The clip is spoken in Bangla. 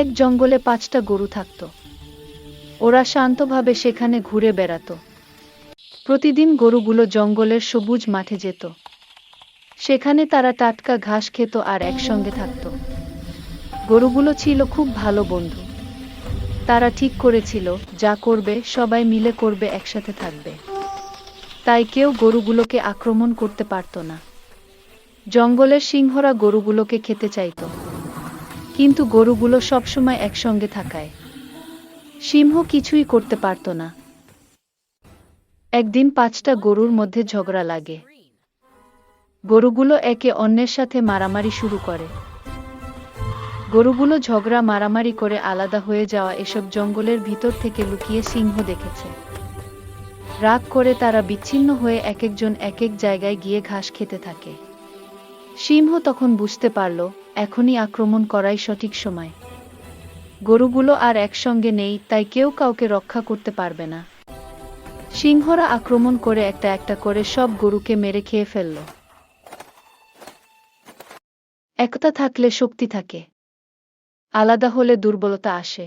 এক জঙ্গলে ৫টা গরু থাকত। ওরা শান্তভাবে সেখানে ঘুরে বেড়াত। প্রতিদিন গরুগুলো জঙ্গলের সবুজ মাঠে যেত। সেখানে তারা টাটকা ঘাস খেত আর একসঙ্গে থাকত। গরুগুলো ছিল খুব ভালো বন্ধু। তারা ঠিক করেছিল, যা করবে সবাই মিলে করবে, একসাথে থাকবে। তাই কেউ গরুগুলোকে আক্রমণ করতে পারত না। জঙ্গলের সিংহরা গরুগুলোকে খেতে চাইত, কিন্তু গরুগুলো সবসময় একসঙ্গে থাকায় সিংহ কিছুই করতে পারত না। একদিন ৫টা গরুর মধ্যে ঝগড়া লাগে। গরুগুলো একে অন্যের সাথে মারামারি শুরু করে। গরুগুলো ঝগড়া মারামারি করে আলাদা হয়ে যাওয়া এসব জঙ্গলের ভিতর থেকে লুকিয়ে সিংহ দেখেছে। রাগ করে তারা বিচ্ছিন্ন হয়ে একেকজন একেক জায়গায় গিয়ে ঘাস খেতে থাকে। সিংহ তখন বুঝতে পারল, এখনই আক্রমণ করাই সঠিক সময়। গরুগুলো আর একসঙ্গে নেই, তাই কেউ কাউকে রক্ষা করতে পারবে না। সিংহরা আক্রমণ করে একটা একটা করে সব গরুকে মেরে খেয়ে ফেলল। একতা থাকলে শক্তি থাকে, আলাদা হলে দুর্বলতা আসে।